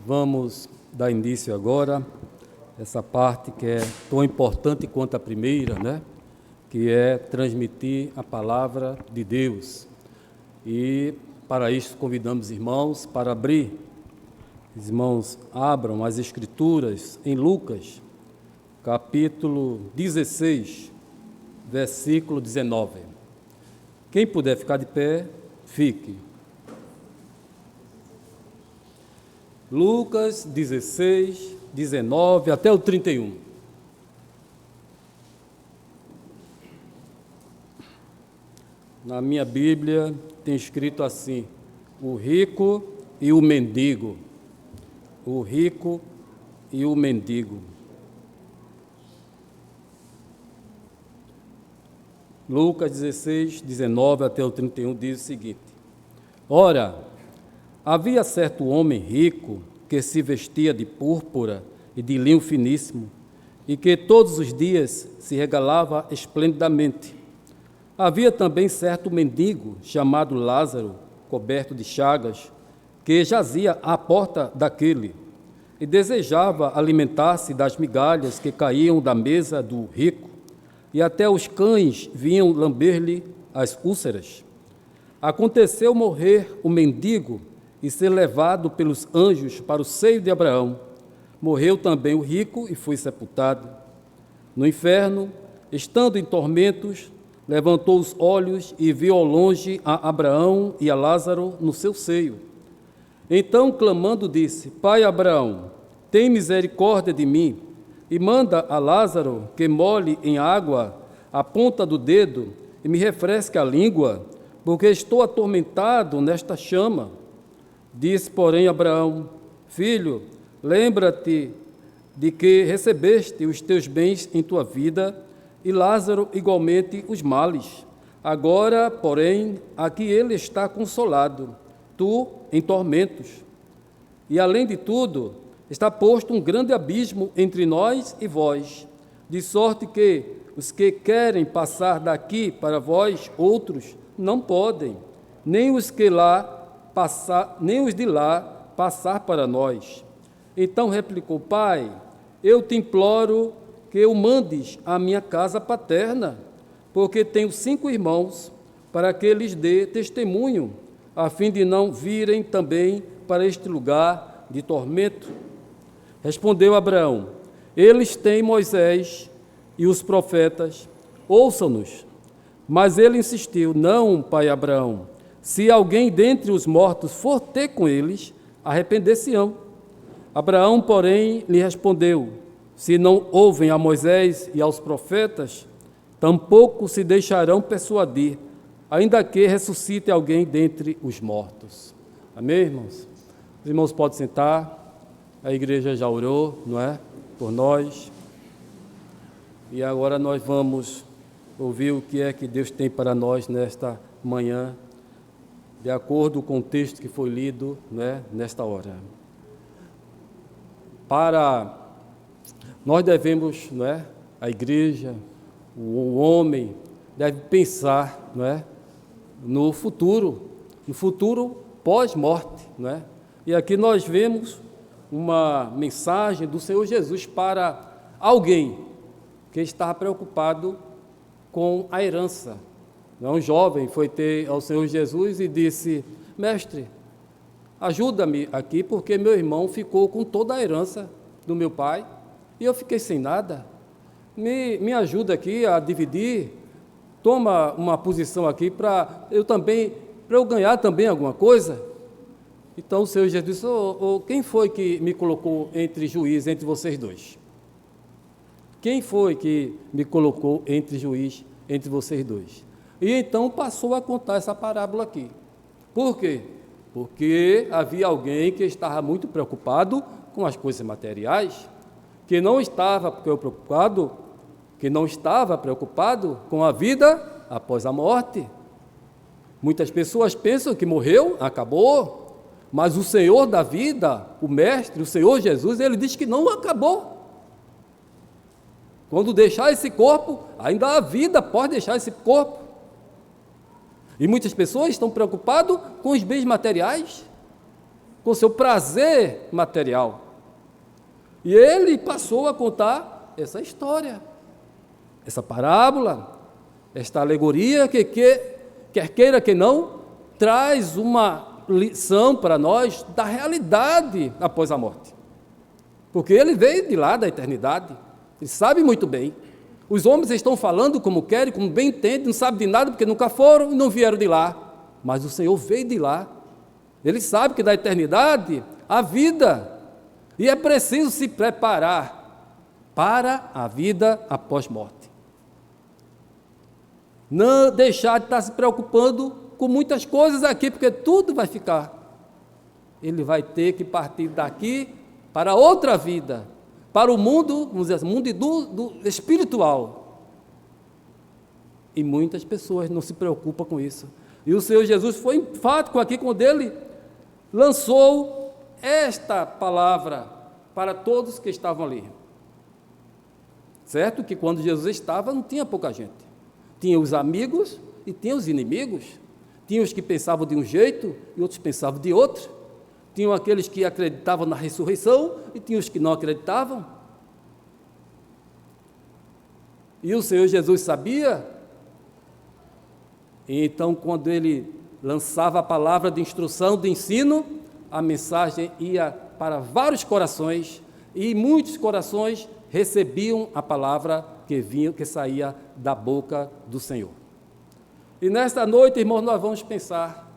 Vamos dar início agora a essa parte que é tão importante quanto a primeira, né? Que é transmitir a palavra de Deus. E para isso convidamos irmãos para abrir. Os irmãos abram as Escrituras em Lucas, capítulo 16, versículo 19. Quem puder ficar de pé, fique. Lucas 16, 19 até o 31. Na minha Bíblia tem escrito assim: o rico e o mendigo. O rico e o mendigo. Lucas 16, 19 até o 31 diz o seguinte: Ora, havia certo homem rico que se vestia de púrpura e de linho finíssimo e que todos os dias se regalava esplendidamente. Havia também certo mendigo chamado Lázaro, coberto de chagas, que jazia à porta daquele e desejava alimentar-se das migalhas que caíam da mesa do rico, e até os cães vinham lamber-lhe as úlceras. Aconteceu morrer o mendigo e ser levado pelos anjos para o seio de Abraão. Morreu também o rico e foi sepultado. No inferno, estando em tormentos, levantou os olhos e viu ao longe a Abraão e a Lázaro no seu seio. Então, clamando, disse: Pai Abraão, tem misericórdia de mim e manda a Lázaro que molhe em água a ponta do dedo e me refresque a língua, porque estou atormentado nesta chama. Disse, porém, Abraão: Filho, lembra-te de que recebeste os teus bens em tua vida, e Lázaro igualmente os males. Agora, porém, aqui ele está consolado, tu em tormentos. E, além de tudo, está posto um grande abismo entre nós e vós, de sorte que os que querem passar daqui para vós outros não podem, nem os de lá passar para nós. Então replicou: Pai, eu te imploro que o mandes à minha casa paterna, porque tenho 5 irmãos, para que lhes dê testemunho, a fim de não virem também para este lugar de tormento. Respondeu Abraão: Eles têm Moisés e os profetas, ouçam-nos. Mas ele insistiu: Não, pai Abraão, se alguém dentre os mortos for ter com eles, arrepender-se-ão. Abraão, porém, lhe respondeu: Se não ouvem a Moisés e aos profetas, tampouco se deixarão persuadir, ainda que ressuscite alguém dentre os mortos. Amém, irmãos? Os irmãos podem sentar. A igreja já orou, não é? Por nós. E agora nós vamos ouvir o que é que Deus tem para nós nesta manhã, de acordo com o texto que foi lido, né, nesta hora. Nós devemos, não é, a igreja, o homem, deve pensar, não é, no futuro pós-morte, não é? E aqui nós vemos uma mensagem do Senhor Jesus para alguém que estava preocupado com a herança. Um jovem foi ter ao Senhor Jesus e disse: Mestre, ajuda-me aqui, porque meu irmão ficou com toda a herança do meu pai e eu fiquei sem nada. Me ajuda aqui a dividir, toma uma posição aqui para eu ganhar também alguma coisa. Então o Senhor Jesus disse: quem foi que me colocou entre juiz, entre vocês dois? Quem foi que me colocou entre juiz, entre vocês dois? E então passou a contar essa parábola aqui. Por quê? Porque havia alguém que estava muito preocupado com as coisas materiais, que não estava preocupado com a vida após a morte. Muitas pessoas pensam que morreu, acabou, mas o Senhor da vida, o Mestre, o Senhor Jesus, ele diz que não acabou. Quando deixar esse corpo, ainda há vida após deixar esse corpo. E muitas pessoas estão preocupadas com os bens materiais. com seu prazer material. E ele passou a contar essa história, essa parábola, esta alegoria que quer queira que não, traz uma lição para nós da realidade após a morte. Porque ele veio de lá da eternidade, ele sabe muito bem. Os homens estão falando como querem, como bem entendem, não sabem de nada porque nunca foram e não vieram de lá. Mas o Senhor veio de lá. Ele sabe que da eternidade há vida. E é preciso se preparar para a vida após morte. Não deixar de estar se preocupando com muitas coisas aqui, porque tudo vai ficar. Ele vai ter que partir daqui para outra vida, para o mundo, vamos dizer assim, mundo do espiritual. E muitas pessoas não se preocupam com isso. E o Senhor Jesus foi enfático aqui quando ele lançou esta palavra para todos que estavam ali. Certo que quando Jesus estava, não tinha pouca gente. Tinha os amigos e tinha os inimigos. Tinha os que pensavam de um jeito e outros pensavam de outro. Tinham aqueles que acreditavam na ressurreição e tinha os que não acreditavam. E o Senhor Jesus sabia. E então, quando ele lançava a palavra de instrução, de ensino, a mensagem ia para vários corações e muitos corações recebiam a palavra que saía da boca do Senhor. E nesta noite, irmãos, nós vamos pensar,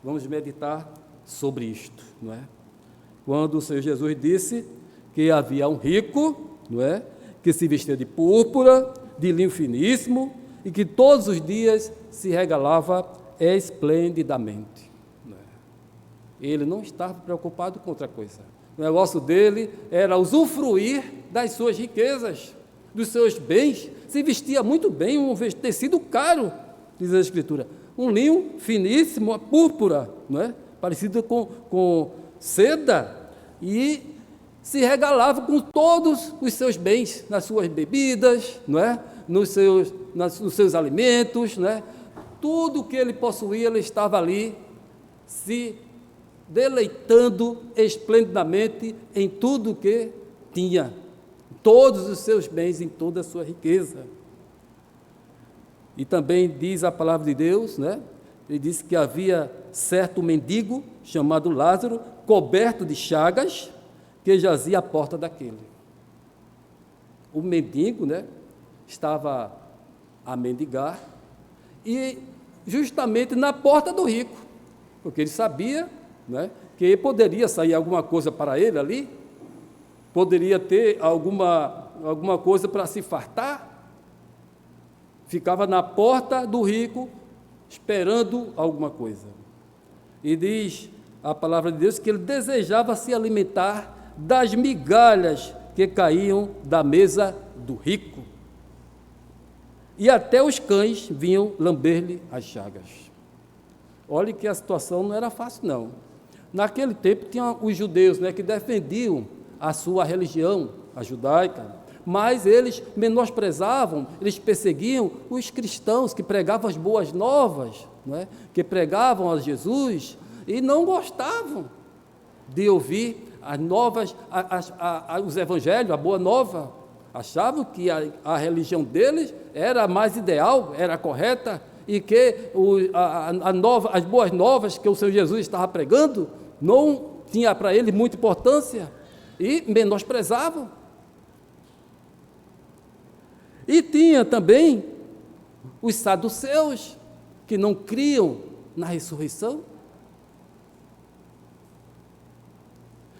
vamos meditar sobre isto, não é? Quando o Senhor Jesus disse que havia um rico, não é? Que se vestia de púrpura, de linho finíssimo e que todos os dias se regalava esplendidamente. Não é? Ele não estava preocupado com outra coisa. O negócio dele era usufruir das suas riquezas, dos seus bens. Se vestia muito bem, um tecido caro, diz a Escritura. Um linho finíssimo, a púrpura, não é? Parecido com seda, e se regalava com todos os seus bens, nas suas bebidas, não é? nos seus alimentos, não é? Tudo que ele possuía, ele estava ali se deleitando esplendidamente em tudo que tinha, todos os seus bens, em toda a sua riqueza. E também diz a palavra de Deus, né? Ele disse que havia certo mendigo, chamado Lázaro, coberto de chagas, que jazia à porta daquele. O mendigo, né, estava a mendigar, e justamente na porta do rico, porque ele sabia, né, que poderia sair alguma coisa para ele ali, poderia ter alguma coisa para se fartar. Ficava na porta do rico, esperando alguma coisa. E diz a palavra de Deus que ele desejava se alimentar das migalhas que caíam da mesa do rico. E até os cães vinham lamber-lhe as chagas. Olhe que a situação não era fácil, não. Naquele tempo tinha os judeus, né, que defendiam a sua religião, a judaica, mas eles menosprezavam, eles perseguiam os cristãos que pregavam as boas novas, não é? Que pregavam a Jesus e não gostavam de ouvir as novas, os evangelhos, a boa nova. Achavam que a religião deles era a mais ideal, era a correta, e que as boas novas que o Senhor Jesus estava pregando não tinha para eles muita importância e menosprezavam. E tinha também os saduceus, que não criam na ressurreição.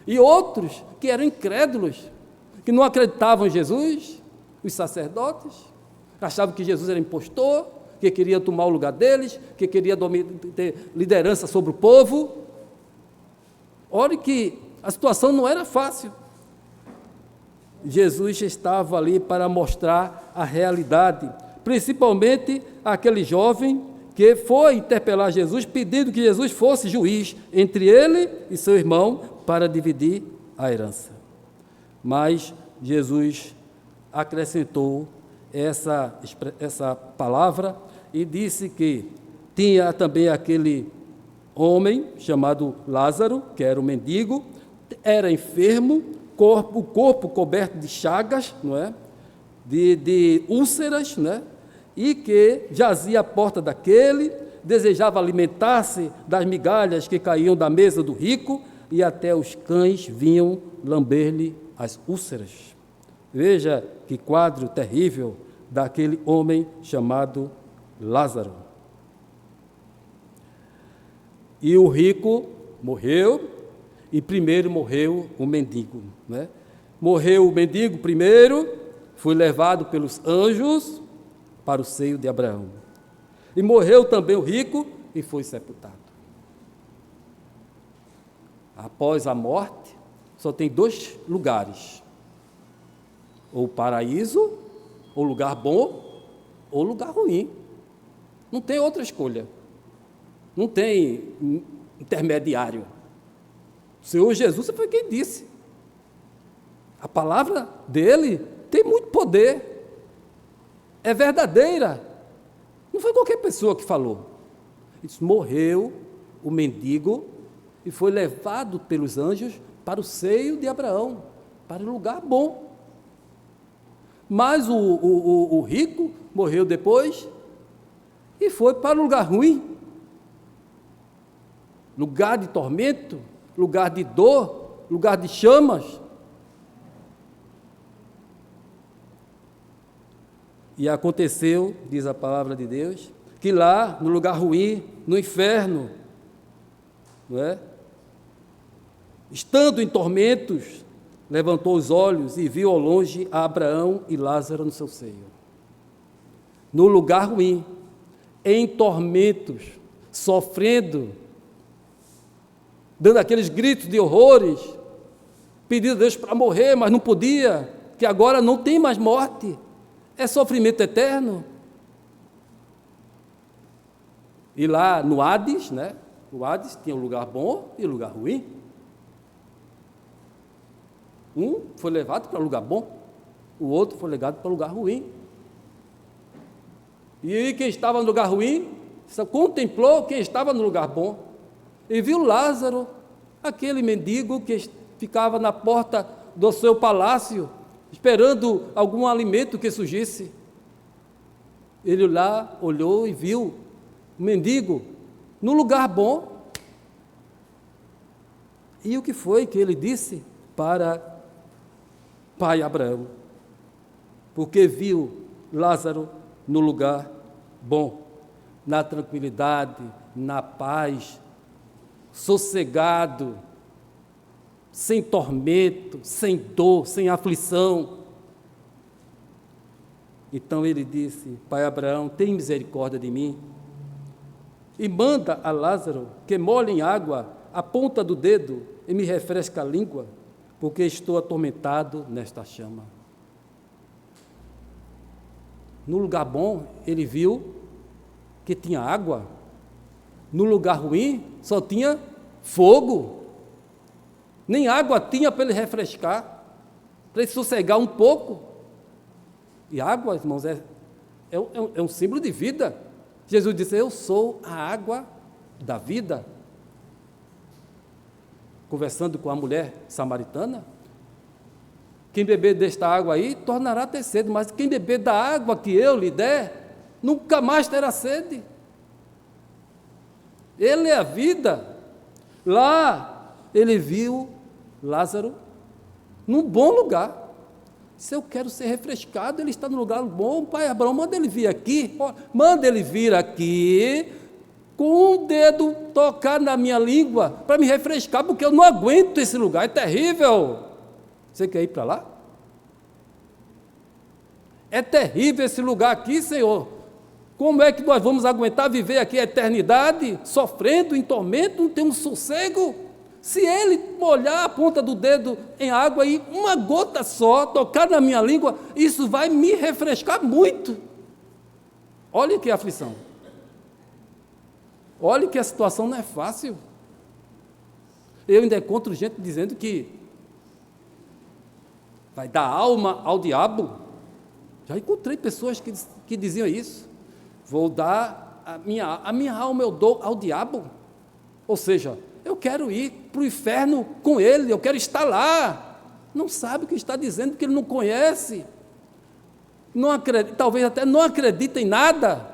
E outros que eram incrédulos, que não acreditavam em Jesus, os sacerdotes, achavam que Jesus era impostor, que queria tomar o lugar deles, que queria ter liderança sobre o povo. Olha que a situação não era fácil. Jesus estava ali para mostrar a realidade, principalmente aquele jovem que foi interpelar Jesus, pedindo que Jesus fosse juiz entre ele e seu irmão para dividir a herança. Mas Jesus acrescentou essa palavra e disse que tinha também aquele homem chamado Lázaro, que era um mendigo, era enfermo, o corpo coberto de chagas, não é? De úlceras, né? E que jazia à porta daquele, desejava alimentar-se das migalhas que caíam da mesa do rico, e até os cães vinham lamber-lhe as úlceras. Veja que quadro terrível daquele homem chamado Lázaro. E o rico morreu, e primeiro morreu o mendigo, né? Morreu o mendigo primeiro, foi levado pelos anjos para o seio de Abraão. E morreu também o rico e foi sepultado. Após a morte, só tem dois lugares: ou o paraíso, ou lugar bom, ou lugar ruim. Não tem outra escolha. Não tem intermediário. O Senhor Jesus foi quem disse. A palavra dele tem muito poder. É verdadeira. Não foi qualquer pessoa que falou. Isso, morreu o mendigo e foi levado pelos anjos para o seio de Abraão, para o lugar bom. Mas o rico morreu depois e foi para o lugar ruim. Lugar de tormento, lugar de dor, lugar de chamas. E aconteceu, diz a palavra de Deus, que lá, no lugar ruim, no inferno, não é? Estando em tormentos, levantou os olhos e viu ao longe a Abraão e Lázaro no seu seio. No lugar ruim, em tormentos, sofrendo, dando aqueles gritos de horrores, pedindo a Deus para morrer, mas não podia, que agora não tem mais morte, é sofrimento eterno. E lá no Hades, né? O Hades tinha um lugar bom e um lugar ruim. Um foi levado para o lugar bom, o outro foi levado para o lugar ruim. E quem estava no lugar ruim, só contemplou quem estava no lugar bom. E viu Lázaro, aquele mendigo que ficava na porta do seu palácio, esperando algum alimento que surgisse. Ele lá olhou e viu o mendigo no lugar bom. E o que foi que ele disse para pai Abraão? Porque viu Lázaro no lugar bom, na tranquilidade, na paz, sossegado, sem tormento, sem dor, sem aflição. Então ele disse: pai Abraão, tem misericórdia de mim e manda a Lázaro que molhe em água a ponta do dedo e me refresque a língua, porque estou atormentado nesta chama. No lugar bom, ele viu que tinha água. No lugar ruim, só tinha fogo. Nem água tinha para ele refrescar, para ele sossegar um pouco. E água, irmãos, é um símbolo de vida. Jesus disse: eu sou a água da vida. Conversando com a mulher samaritana, quem beber desta água aí, tornará a ter sede, mas quem beber da água que eu lhe der, nunca mais terá sede. Ele é a vida. Lá, ele viu Lázaro num bom lugar. Se eu quero ser refrescado, ele está no lugar bom. Pai Abraão, manda ele vir aqui. Manda ele vir aqui, com um dedo tocar na minha língua, para me refrescar, porque eu não aguento esse lugar, é terrível. Você quer ir para lá? É terrível esse lugar aqui, Senhor. Como é que nós vamos aguentar viver aqui a eternidade, sofrendo, em tormento, não temos sossego? Se ele molhar a ponta do dedo em água e uma gota só tocar na minha língua, isso vai me refrescar muito. Olha que aflição. Olha que a situação não é fácil. Eu ainda encontro gente dizendo que vai dar alma ao diabo. Já encontrei pessoas que diziam isso. Vou dar a minha alma, eu dou ao diabo. Ou seja, eu quero ir para o inferno com ele, eu quero estar lá. Não sabe o que está dizendo, porque ele não conhece. Não acredita, talvez até não acredita em nada.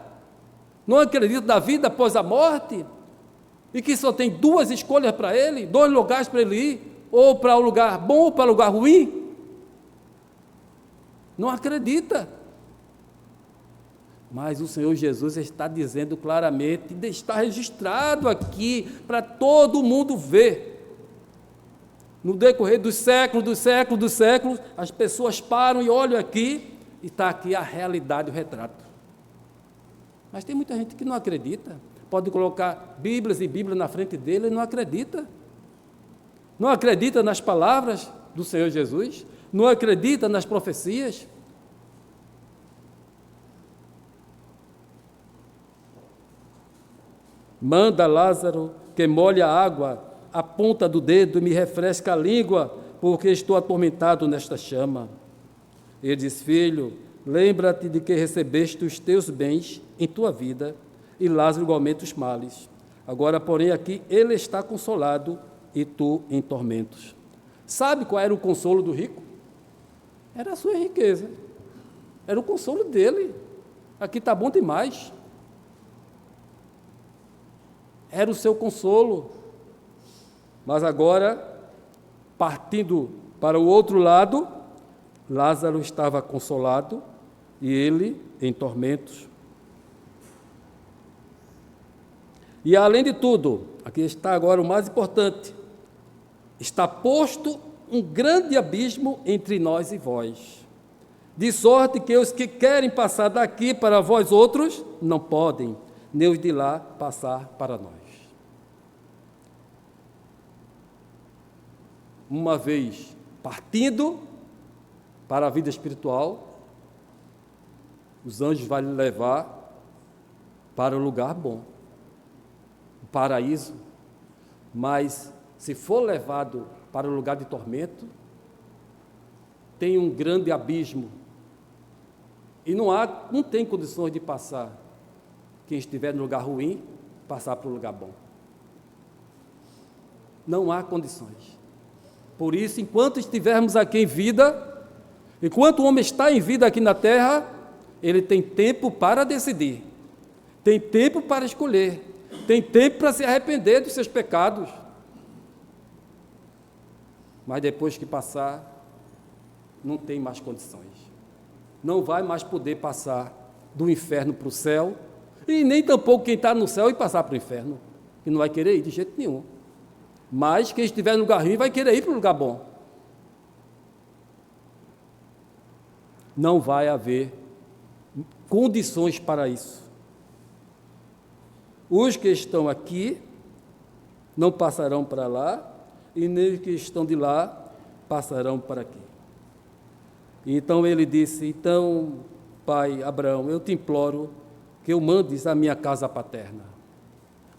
Não acredita na vida após a morte. E que só tem duas escolhas para ele, dois lugares para ele ir, ou para o lugar bom ou para o lugar ruim. Não acredita. Mas o Senhor Jesus está dizendo claramente, está registrado aqui para todo mundo ver. No decorrer dos séculos, as pessoas param e olham aqui, e está aqui a realidade, o retrato. Mas tem muita gente que não acredita. Pode colocar Bíblias e Bíblia na frente dele e não acredita. Não acredita nas palavras do Senhor Jesus, não acredita nas profecias. Manda Lázaro que molhe a água, a ponta do dedo e me refresca a língua, porque estou atormentado nesta chama. Ele diz: filho, lembra-te de que recebeste os teus bens em tua vida, e Lázaro igualmente os males. Agora, porém, aqui ele está consolado e tu em tormentos. Sabe qual era o consolo do rico? Era a sua riqueza. Era o consolo dele. Aqui está bom demais. Era o seu consolo. Mas agora, partindo para o outro lado, Lázaro estava consolado e ele em tormentos. E além de tudo, aqui está agora o mais importante, está posto um grande abismo entre nós e vós, de sorte que os que querem passar daqui para vós outros, não podem, nem os de lá passar para nós. Uma vez partindo para a vida espiritual, os anjos vão lhe levar para o lugar bom, o paraíso, mas se for levado para o lugar de tormento, tem um grande abismo, e não tem condições de passar, quem estiver no lugar ruim, passar para o lugar bom. Não há condições. Por isso, enquanto estivermos aqui em vida, enquanto o homem está em vida aqui na terra, ele tem tempo para decidir, tem tempo para escolher, tem tempo para se arrepender dos seus pecados. Mas depois que passar, não tem mais condições. Não vai mais poder passar do inferno para o céu, e nem tampouco quem está no céu e passar para o inferno, que não vai querer ir de jeito nenhum. Mas quem estiver no lugar ruim vai querer ir para o lugar bom. Não vai haver condições para isso. Os que estão aqui não passarão para lá, e nem os que estão de lá passarão para aqui. E então ele disse: então, pai Abraão, eu te imploro que eu mandes a minha casa paterna.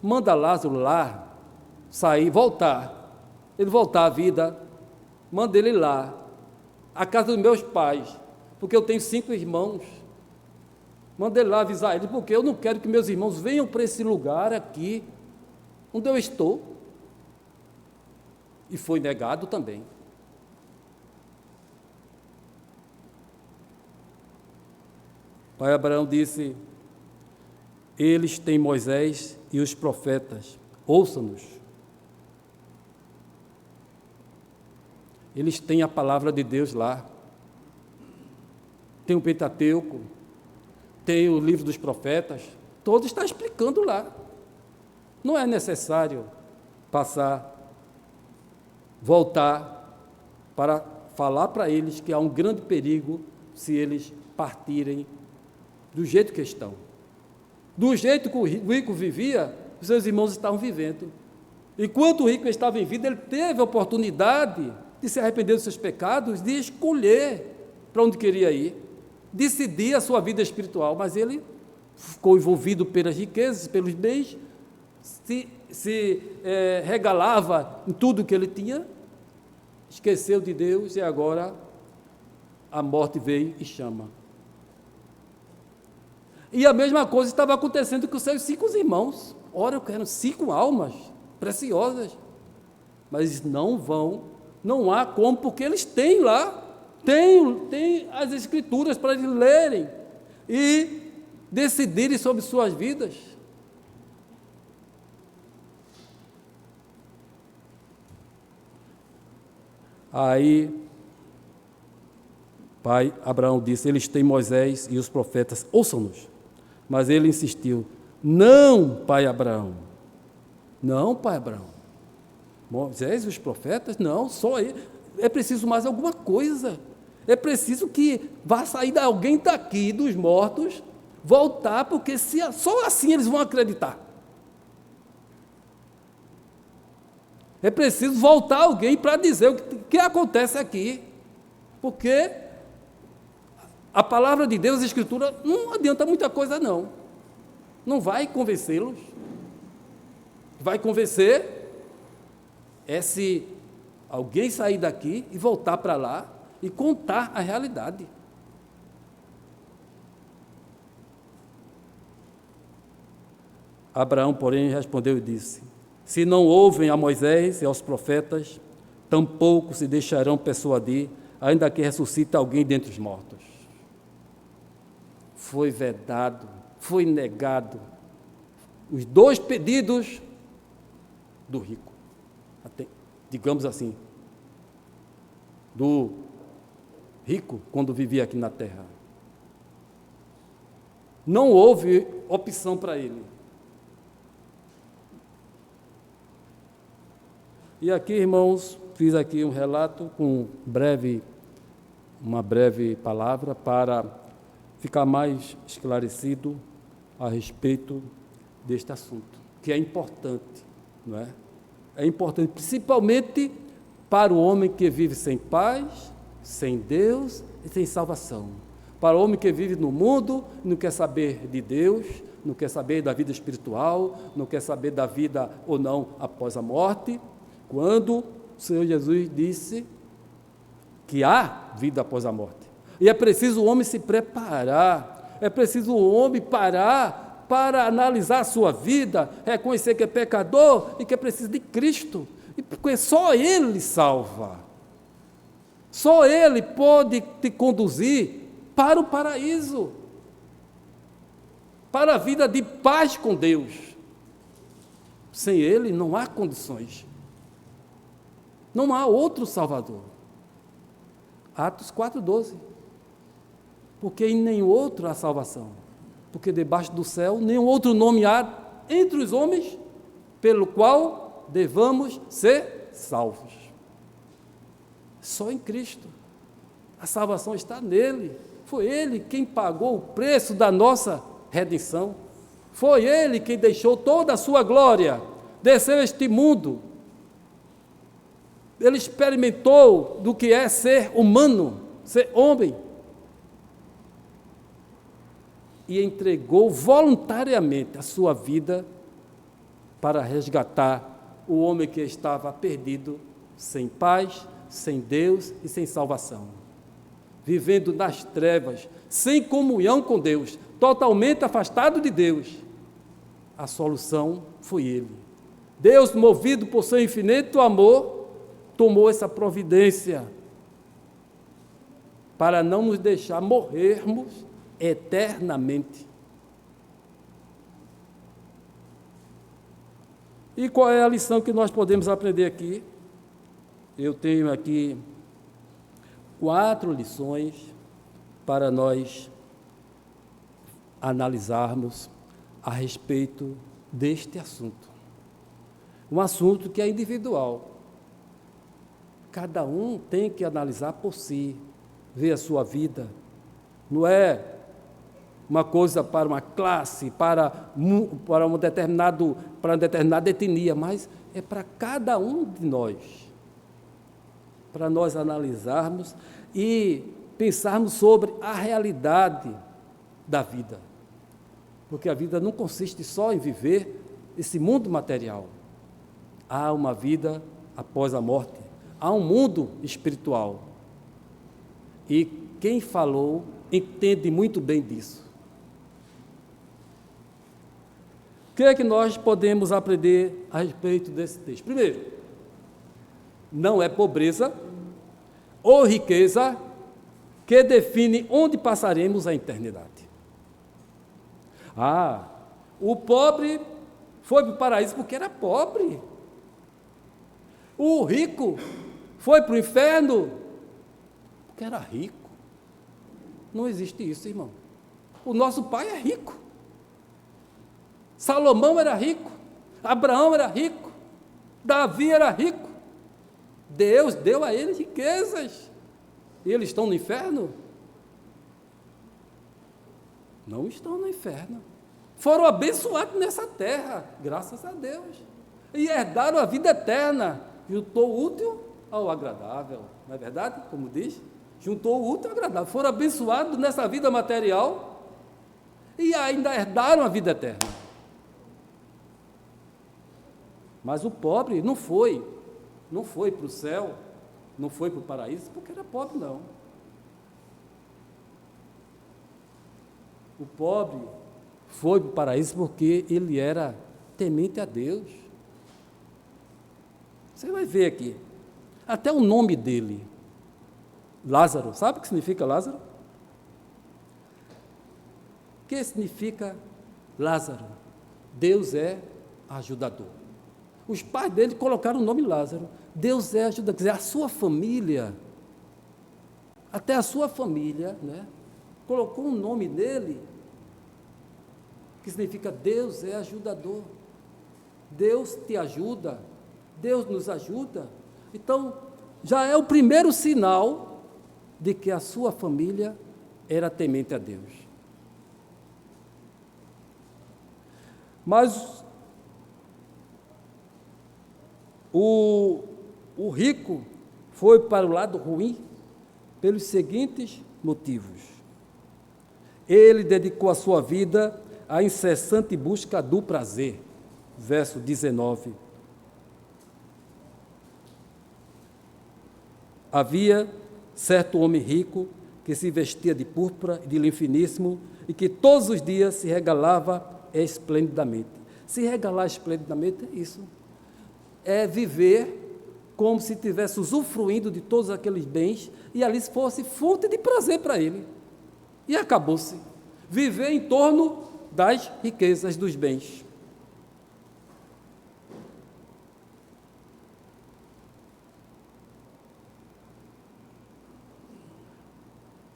Manda Lázaro lá, sair, voltar, ele voltar à vida, manda ele lá, à casa dos meus pais, porque eu tenho 5 irmãos, manda ele lá avisar ele, porque eu não quero que meus irmãos venham para esse lugar aqui, onde eu estou. E foi negado também. Pai Abraão disse: eles têm Moisés e os profetas, ouçam-nos. Eles têm a palavra de Deus lá. Tem o Pentateuco, tem o livro dos profetas, todo está explicando lá. Não é necessário voltar para falar para eles que há um grande perigo se eles partirem do jeito que estão. Do jeito que o rico vivia, os seus irmãos estavam vivendo. Enquanto o rico estava em vida, ele teve a oportunidade de se arrepender dos seus pecados, de escolher para onde queria ir, decidir a sua vida espiritual, mas ele ficou envolvido pelas riquezas, pelos bens, se regalava em tudo que ele tinha, esqueceu de Deus e agora a morte veio e chama. E a mesma coisa estava acontecendo com os seus 5 irmãos. Ora, eu quero 5 almas. preciosas, mas não há como, porque eles têm lá, têm as Escrituras para eles lerem e decidirem sobre suas vidas. Aí, pai Abraão disse: eles têm Moisés e os profetas, ouçam-nos. Mas ele insistiu: não, pai Abraão, não, pai Abraão, Moisés e os profetas, não, só ele, é preciso mais alguma coisa, é preciso que vá sair alguém daqui dos mortos, voltar, porque só assim eles vão acreditar. É preciso voltar alguém para dizer o que acontece aqui, porque a palavra de Deus, a Escritura, não adianta muita coisa, não vai convencê-los. Vai convencer se alguém sair daqui e voltar para lá e contar a realidade. Abraão, porém, respondeu e disse: se não ouvem a Moisés e aos profetas, tampouco se deixarão persuadir, ainda que ressuscite alguém dentre os mortos. Foi vedado, foi negado os dois pedidos do rico, digamos assim, do rico quando vivia aqui na terra. Não houve opção para ele. E aqui, irmãos, fiz aqui um relato com uma breve palavra para ficar mais esclarecido a respeito deste assunto, que é importante, não é? É importante principalmente para o homem que vive sem paz, sem Deus e sem salvação. Para o homem que vive no mundo, não quer saber de Deus, não quer saber da vida espiritual, não quer saber da vida ou não após a morte, quando o Senhor Jesus disse que há vida após a morte. E é preciso o homem se preparar, é preciso o homem parar para analisar a sua vida, reconhecer que é pecador e que é preciso de Cristo, porque só Ele salva. Só Ele pode te conduzir para o paraíso, para a vida de paz com Deus. Sem Ele não há condições. Não há outro Salvador. Atos 4,12. Porque em nenhum outro há salvação. Porque debaixo do céu nenhum outro nome há entre os homens pelo qual devamos ser salvos. Só em Cristo. A salvação está nele. Foi Ele quem pagou o preço da nossa redenção. Foi Ele quem deixou toda a sua glória, desceu a este mundo. Ele experimentou do que é ser humano, ser homem, e entregou voluntariamente a sua vida para resgatar o homem que estava perdido, sem paz, sem Deus e sem salvação, vivendo nas trevas, sem comunhão com Deus, totalmente afastado de Deus. A solução foi Ele. Deus, movido por seu infinito amor, tomou essa providência para não nos deixar morrermos eternamente. E qual é a lição que nós podemos aprender aqui? Eu tenho aqui 4 lições para nós analisarmos a respeito deste assunto. Um assunto que é individual. Cada um tem que analisar por si, ver a sua vida. Não é uma coisa para uma classe, para uma determinada etnia, mas é para cada um de nós. Para nós analisarmos e pensarmos sobre a realidade da vida. Porque a vida não consiste só em viver esse mundo material. Há uma vida após a morte. Há um mundo espiritual. E quem falou entende muito bem disso. que é que nós podemos aprender a respeito desse texto? Primeiro, não é pobreza ou riqueza que define onde passaremos a eternidade. O pobre foi para o paraíso porque era pobre. O rico foi para o inferno porque era rico. Não existe isso, irmão. O nosso pai é rico. Salomão era rico. Abraão era rico. Davi era rico. Deus deu a eles riquezas. E eles estão no inferno? Não estão no inferno. Foram abençoados nessa terra, graças a Deus. E herdaram a vida eterna. Juntou o útil ao agradável. Não é verdade? Como diz? Juntou o útil ao agradável. Foram abençoados nessa vida material e ainda herdaram a vida eterna. Mas o pobre não foi para o céu, não foi para o paraíso, porque era pobre, não. O pobre foi para o paraíso porque ele era temente a Deus. Você vai ver aqui, até o nome dele, Lázaro, sabe o que significa Lázaro? O que significa Lázaro? Deus é ajudador. Os pais dele colocaram o nome Lázaro. Deus é ajudador, quer dizer, a sua família, até a sua família, né, colocou um nome nele, que significa Deus é ajudador. Deus te ajuda, Deus nos ajuda. Então, já é o primeiro sinal de que a sua família era temente a Deus. Mas o rico foi para o lado ruim pelos seguintes motivos. Ele dedicou a sua vida à incessante busca do prazer. Verso 19. Havia certo homem rico que se vestia de púrpura e de linho finíssimo e que todos os dias se regalava esplendidamente. Se regalar esplendidamente é isso. É viver como se estivesse usufruindo de todos aqueles bens e ali fosse fonte de prazer para ele. E acabou-se. Viver em torno das riquezas, dos bens.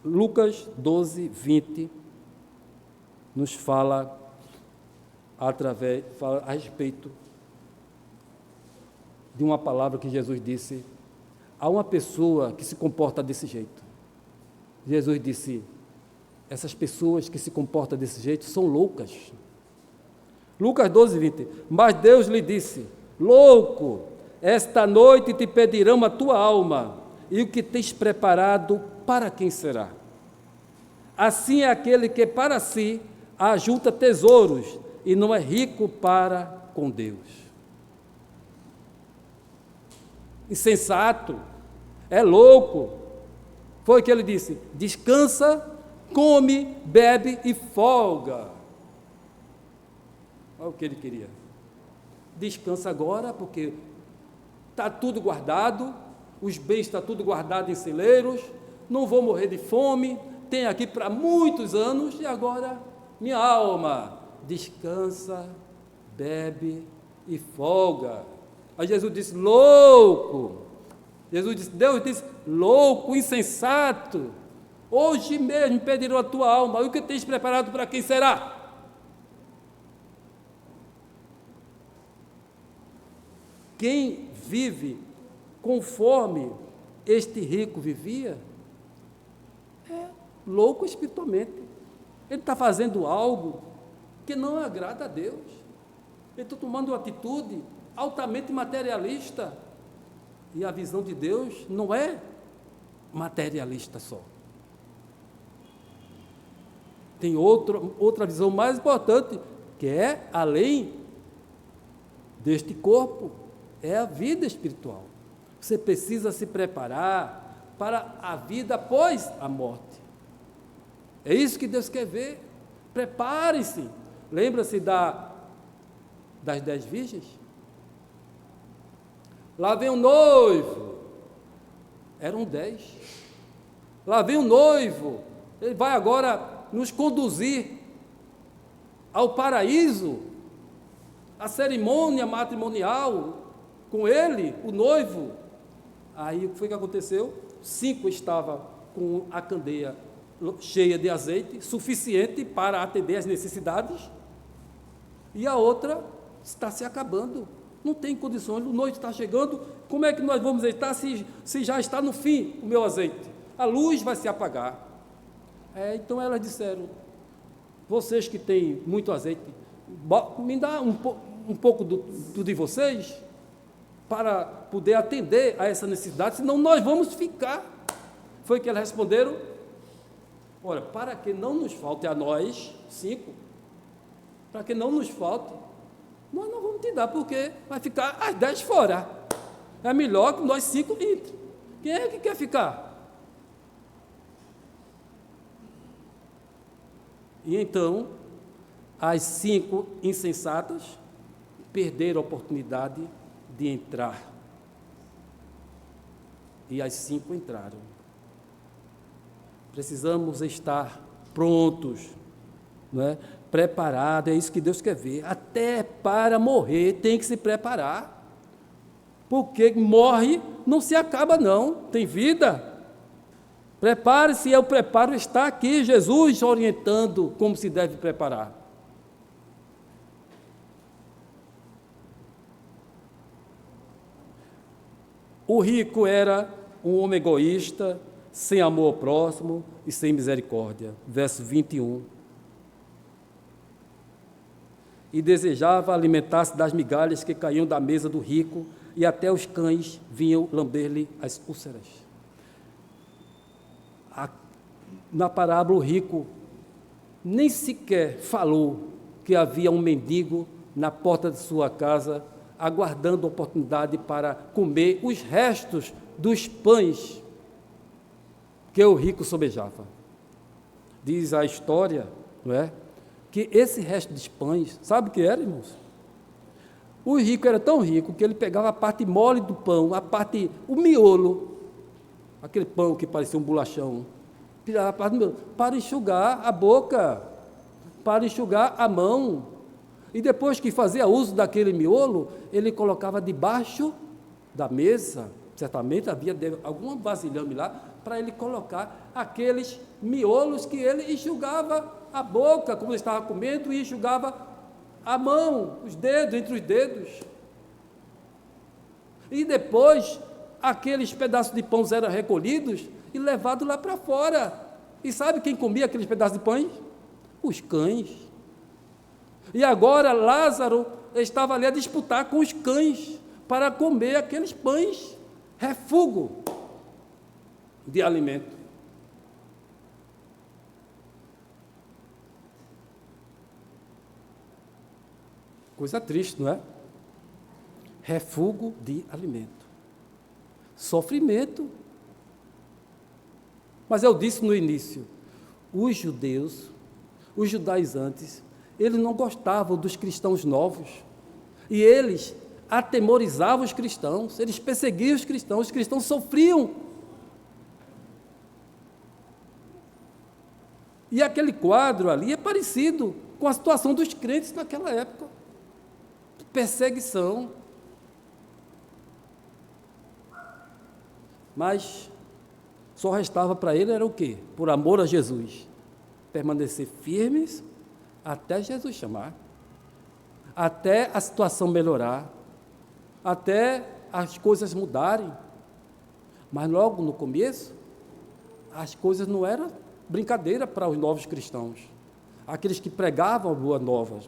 Lucas 12, 20 nos fala a respeito de uma palavra que Jesus disse a uma pessoa que se comporta desse jeito. Jesus disse: essas pessoas que se comportam desse jeito são loucas. Lucas 12, 20. Mas Deus lhe disse: louco, esta noite te pedirão a tua alma, e o que tens preparado, para quem será? Assim é aquele que para si ajunta tesouros e não é rico para com Deus. Insensato, é louco. Foi o que ele disse: descansa, come, bebe e folga. Olha o que ele queria. Descansa agora, porque está tudo guardado, os bens estão tudo guardado em celeiros, não vou morrer de fome, tenho aqui para muitos anos, e agora, minha alma, descansa, bebe e folga. Aí Jesus disse: louco. Deus disse: louco, insensato, hoje mesmo pedirão a tua alma, e o que tens preparado para quem será? Quem vive conforme este rico vivia é louco espiritualmente. Ele está fazendo algo que não agrada a Deus. Ele está tomando uma atitude altamente materialista. E a visão de Deus não é materialista só. Tem outra visão mais importante, que é além deste corpo, é a vida espiritual. Você precisa se preparar para a vida após a morte. É isso que Deus quer ver. Prepare-se. Lembra-se das 10 virgens? Lá vem o noivo. Eram 10. Lá vem o noivo. Ele vai agora nos conduzir ao paraíso, a cerimônia matrimonial com ele, o noivo. Aí o que foi que aconteceu? 5 estavam com a candeia cheia de azeite, suficiente para atender às necessidades, e a outra está se acabando, não tem condições, o noivo está chegando, como é que nós vamos estar se já está no fim o meu azeite? A luz vai se apagar. Então elas disseram, vocês que têm muito azeite, me dá um pouco do de vocês, para poder atender a essa necessidade, senão nós vamos ficar. Foi que elas responderam, olha, para que não nos falte a nós 5, para que não nos falte, nós não vamos te dar, porque vai ficar as 10 fora. É melhor que nós 5 entre. Quem é que quer ficar? E então, as 5 insensatas perderam a oportunidade de entrar. E as 5 entraram. Precisamos estar prontos, não é? Preparados, é isso que Deus quer ver. Até para morrer tem que se preparar. Porque morre, não se acaba não, tem vida. Prepare-se, o preparo está aqui, Jesus orientando como se deve preparar. O rico era um homem egoísta, sem amor ao próximo e sem misericórdia. Verso 21. E desejava alimentar-se das migalhas que caíam da mesa do rico, e até os cães vinham lamber-lhe as úlceras. Na parábola, o rico nem sequer falou que havia um mendigo na porta de sua casa, aguardando a oportunidade para comer os restos dos pães que o rico sobejava. Diz a história, não é, que esse resto dos pães, sabe o que era, irmãos? O rico era tão rico que ele pegava a parte mole do pão, o miolo, aquele pão que parecia um bolachão, tirava a parte do miolo, para enxugar a boca, para enxugar a mão. E depois que fazia uso daquele miolo, ele colocava debaixo da mesa, certamente havia algum vasilhame lá, para ele colocar aqueles miolos que ele enxugava a boca, como ele estava comendo, e enxugava a mão, os dedos, entre os dedos. E depois, aqueles pedaços de pão eram recolhidos e levados lá para fora. E sabe quem comia aqueles pedaços de pães? Os cães. E agora Lázaro estava ali a disputar com os cães para comer aqueles pães, refúgio de alimento. Coisa triste, não é? Refúgio de alimento. Sofrimento. Mas eu disse no início, os judeus, os judaizantes, eles não gostavam dos cristãos novos. E eles atemorizavam os cristãos, eles perseguiam os cristãos sofriam. E aquele quadro ali é parecido com a situação dos crentes naquela época. Perseguição. Mas só restava para ele era o quê? Por amor a Jesus, permanecer firmes até Jesus chamar, até a situação melhorar, até as coisas mudarem. Mas logo no começo, as coisas não eram brincadeira para os novos cristãos, aqueles que pregavam a boa nova.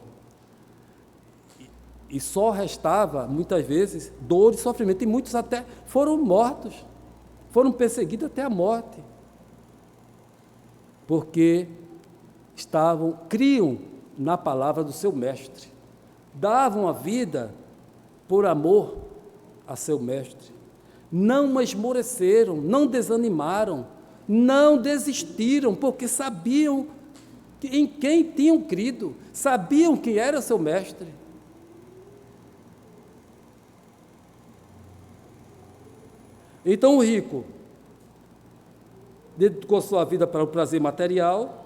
E só restava, muitas vezes, dor e sofrimento, e muitos até foram mortos, foram perseguidos até a morte, porque criam na palavra do seu mestre, davam a vida por amor a seu mestre, não esmoreceram, não desanimaram, não desistiram, porque sabiam em quem tinham crido, sabiam quem era seu mestre. Então o rico dedicou sua vida para o prazer material,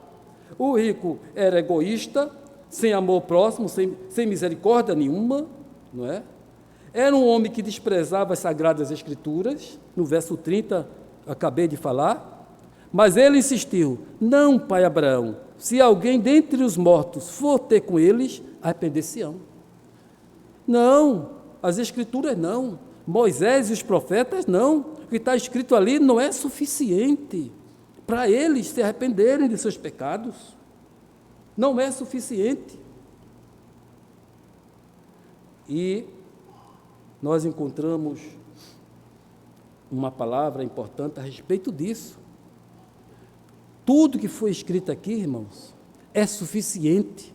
o rico era egoísta, sem amor próximo, sem misericórdia nenhuma, não é? Era um homem que desprezava as sagradas escrituras, no verso 30, acabei de falar, mas ele insistiu: não, pai Abraão, se alguém dentre os mortos for ter com eles, arrepender-se-ão. Não, as escrituras não, Moisés e os profetas não, o que está escrito ali não é suficiente para eles se arrependerem de seus pecados, não é suficiente. E nós encontramos uma palavra importante a respeito disso. Tudo que foi escrito aqui, irmãos, é suficiente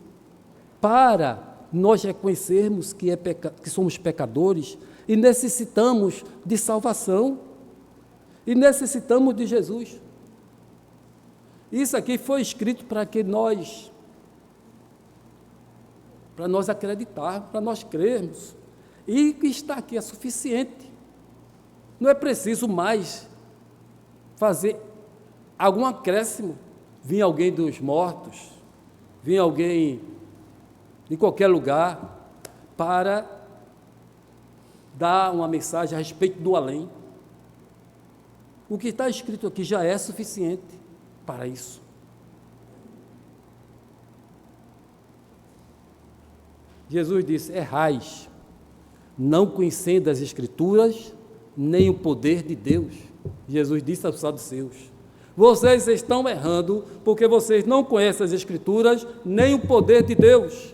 para nós reconhecermos que somos pecadores e necessitamos de salvação, e necessitamos de Jesus. Isso aqui foi escrito para nós acreditarmos, para nós crermos, e que está aqui é suficiente. Não é preciso mais fazer algum acréscimo, vir alguém dos mortos, vir alguém de qualquer lugar para dar uma mensagem a respeito do além. O que está escrito aqui já é suficiente para isso. Jesus disse: errais, não conhecendo as Escrituras, nem o poder de Deus. Jesus disse aos saduceus: vocês estão errando, porque vocês não conhecem as Escrituras, nem o poder de Deus.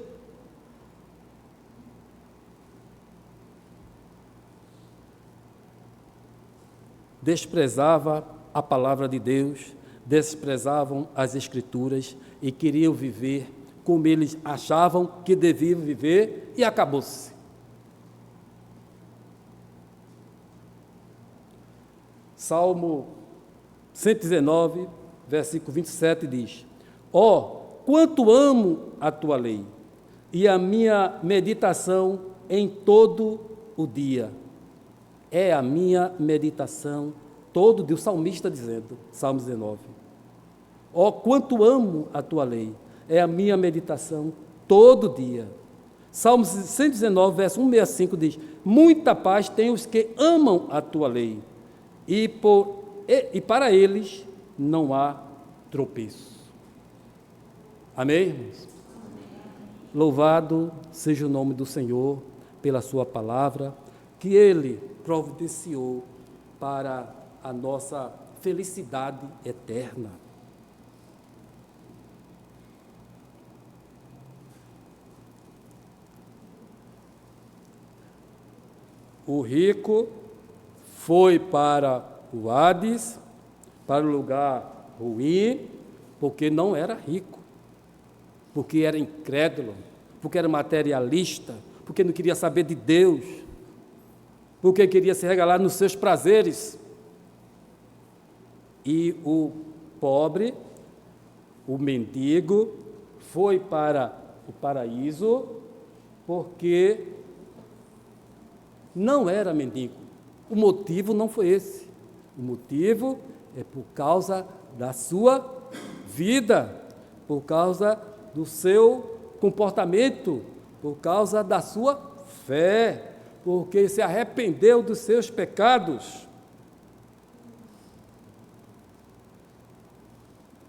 Desprezava a palavra de Deus, desprezavam as Escrituras e queriam viver como eles achavam que deviam viver, e acabou-se. Salmo 119, versículo 27 diz: quanto amo a tua lei, e a minha meditação em todo o dia. É a minha meditação todo dia, o salmista dizendo, Salmo 19. Quanto amo a tua lei, é a minha meditação todo dia. Salmo 119, verso 165 diz: muita paz tem os que amam a tua lei, e para eles não há tropeço. Amém, irmãos? Louvado seja o nome do Senhor pela sua palavra, que Ele providenciou para a nossa felicidade eterna. O rico foi para o Hades, para o lugar ruim, porque não era rico, porque era incrédulo, porque era materialista, porque não queria saber de Deus, porque queria se regalar nos seus prazeres. E o pobre, o mendigo, foi para o paraíso, porque não era mendigo. O motivo não foi esse. O motivo é por causa da sua vida, por causa do seu comportamento, por causa da sua fé, porque se arrependeu dos seus pecados.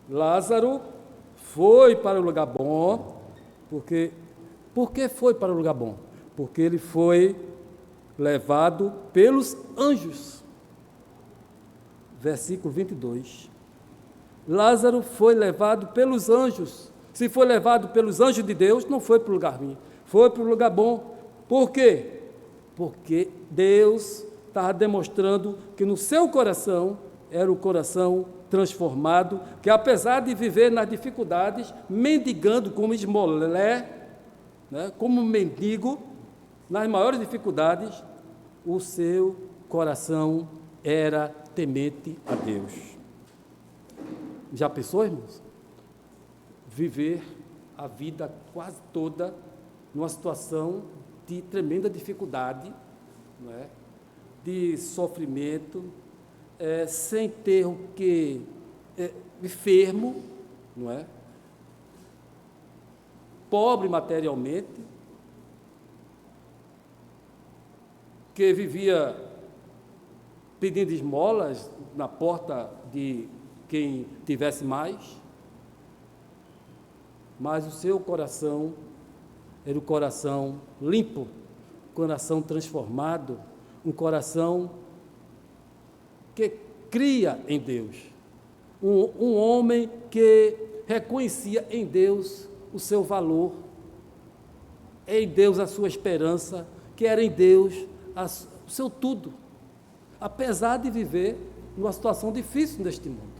Lázaro foi para o lugar bom, por que foi para o lugar bom? Porque ele foi levado pelos anjos. Versículo 22. Lázaro foi levado pelos anjos. Se foi levado pelos anjos de Deus, não foi para o lugar ruim, foi para o lugar bom. Por quê? Porque Deus estava demonstrando que no seu coração era o coração transformado, que apesar de viver nas dificuldades, mendigando como esmolé, né, como mendigo, nas maiores dificuldades, o seu coração era temente a Deus. Já pensou, irmãos? Viver a vida quase toda numa situação de tremenda dificuldade, não é? De sofrimento, sem ter o que enfermo, não é? Pobre materialmente, que vivia pedindo esmolas na porta de quem tivesse mais, mas o seu coração era o coração limpo, coração transformado, um coração que cria em Deus, um homem que reconhecia em Deus o seu valor, em Deus a sua esperança, que era em Deus o seu tudo, apesar de viver numa situação difícil neste mundo.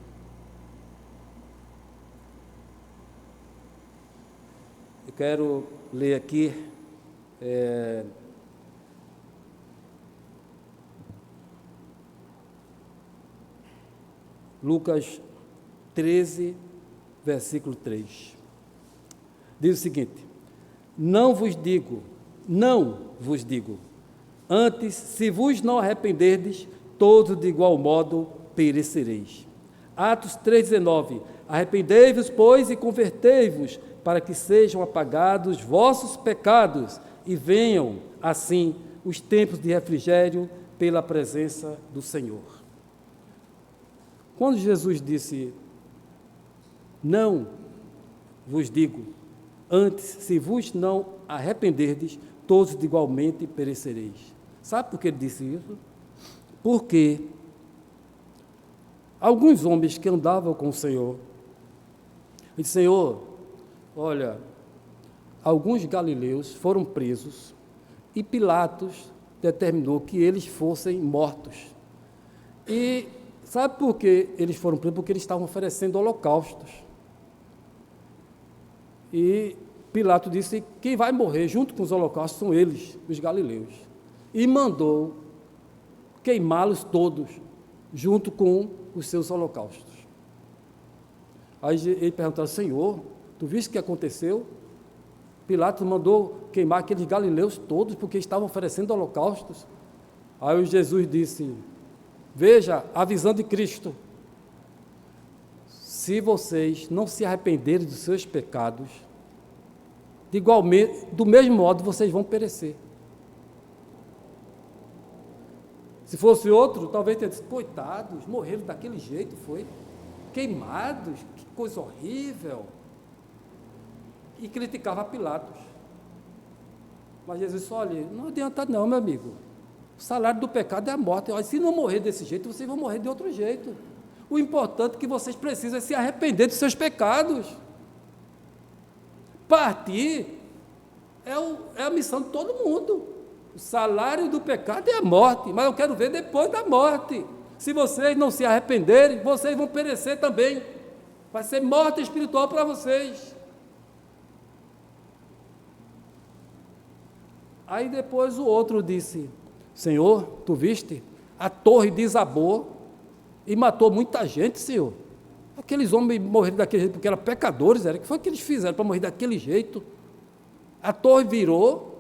Eu quero ler aqui Lucas 13, versículo 3. Diz o seguinte: não vos digo, antes, se vos não arrependerdes, todos de igual modo perecereis. Atos 3,19: arrependei-vos, pois, e convertei-vos, para que sejam apagados vossos pecados, e venham, assim, os tempos de refrigério pela presença do Senhor. Quando Jesus disse, não vos digo, antes, se vos não arrependerdes, todos de igualmente perecereis. Sabe por que ele disse isso? Porque alguns homens que andavam com o Senhor, ele disse, Senhor, olha, alguns galileus foram presos e Pilatos determinou que eles fossem mortos. E sabe por que eles foram presos? Porque eles estavam oferecendo holocaustos. E Pilatos disse, quem vai morrer junto com os holocaustos são eles, os galileus. E mandou queimá-los todos, junto com os seus holocaustos. Aí ele perguntou, Senhor, tu viste o que aconteceu? Pilatos mandou queimar aqueles galileus todos, porque estavam oferecendo holocaustos. Aí Jesus disse, veja, a visão de Cristo, se vocês não se arrependerem dos seus pecados, do mesmo modo vocês vão perecer. Se fosse outro, talvez teria dito, coitados, morreram daquele jeito, foi, queimados, que coisa horrível. E criticava Pilatos. Mas Jesus disse, olha, não adianta não, meu amigo, o salário do pecado é a morte. Olha, se não morrer desse jeito, vocês vão morrer de outro jeito. O importante é que vocês precisam se arrepender dos seus pecados. Partir é a missão de todo mundo. O salário do pecado é a morte, mas eu quero ver depois da morte. Se vocês não se arrependerem, vocês vão perecer também. Vai ser morte espiritual para vocês. Aí depois o outro disse, Senhor, tu viste? A torre desabou e matou muita gente, Senhor. Aqueles homens morreram daquele jeito porque eram pecadores, o que foi que eles fizeram para morrer daquele jeito? A torre virou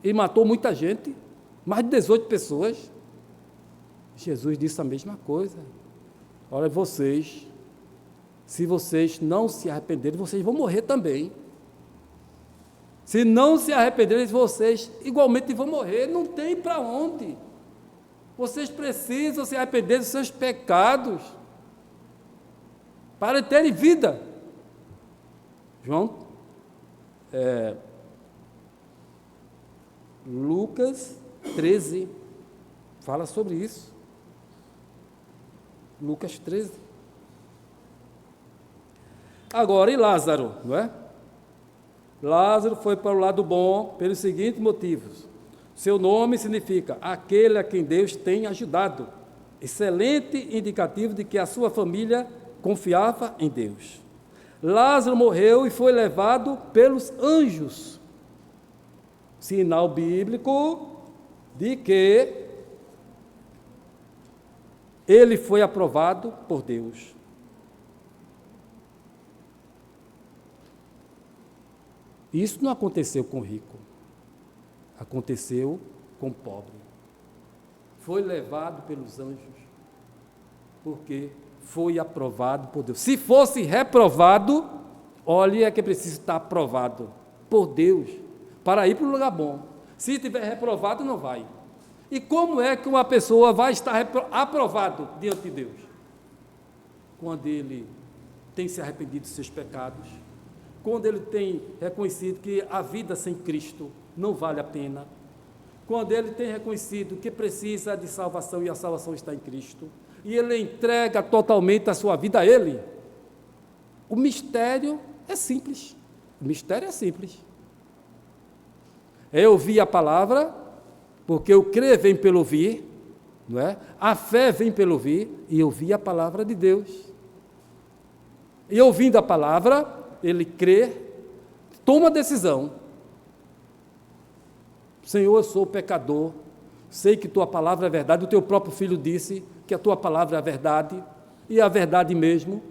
e matou muita gente, mais de 18 pessoas. Jesus disse a mesma coisa. Olha, vocês, se vocês não se arrependerem, vocês vão morrer também. Se não se arrependerem, vocês igualmente vão morrer, não tem para onde. Vocês precisam se arrepender dos seus pecados para terem vida. João, Lucas 13 fala sobre isso. Lucas 13. Agora, e Lázaro, não é? Lázaro foi para o lado bom pelos seguintes motivos. Seu nome significa aquele a quem Deus tem ajudado. Excelente indicativo de que a sua família confiava em Deus. Lázaro morreu e foi levado pelos anjos. Sinal bíblico de que ele foi aprovado por Deus. Isso não aconteceu com o rico, aconteceu com o pobre. Foi levado pelos anjos. porque foi aprovado por Deus. Se fosse reprovado, olha, é que precisa estar aprovado por Deus para ir para um lugar bom. Se estiver reprovado, não vai. E como é que uma pessoa vai estar aprovado diante de Deus? Quando ele tem se arrependido dos seus pecados, quando ele tem reconhecido que a vida sem Cristo não vale a pena, quando ele tem reconhecido que precisa de salvação e a salvação está em Cristo, e ele entrega totalmente a sua vida a Ele. O mistério é simples. O mistério é simples. É ouvir a palavra, porque o crer vem pelo ouvir, não é? A fé vem pelo ouvir, e ouvir a palavra de Deus. E ouvindo a palavra, ele crê, toma a decisão. Senhor, eu sou pecador, sei que tua palavra é verdade, o teu próprio filho disse que a tua palavra é a verdade, e é a verdade mesmo,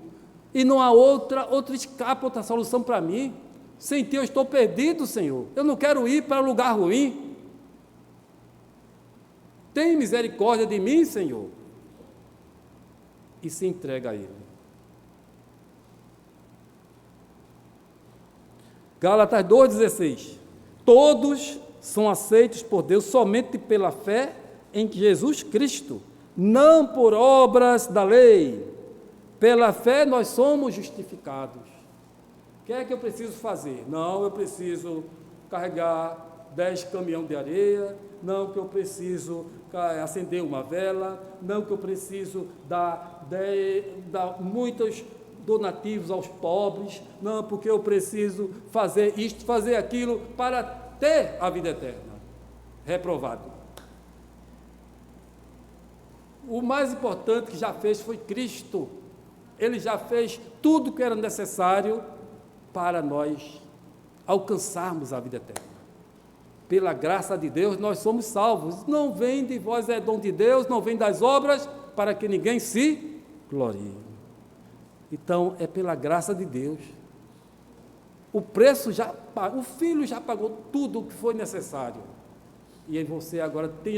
e não há outra escape, outra solução para mim. Sem ti eu estou perdido, Senhor, eu não quero ir para um lugar ruim. Tem misericórdia de mim, Senhor. E se entrega a Ele. Gálatas 2,16. Todos são aceitos por Deus somente pela fé em Jesus Cristo, não por obras da lei. Pela fé nós somos justificados. O que é que eu preciso fazer? Não, eu preciso carregar 10 caminhões de areia, não que eu preciso acender uma vela, não que eu preciso dar muitos donativos aos pobres, não porque eu preciso fazer isto, fazer aquilo para ter a vida eterna. Reprovado. O mais importante que já fez foi Cristo. Ele já fez tudo o que era necessário para nós alcançarmos a vida eterna. Pela graça de Deus, nós somos salvos. Não vem de vós, é dom de Deus, não vem das obras, para que ninguém se glorie. Então, é pela graça de Deus. O preço o Filho já pagou tudo o que foi necessário. E aí você tem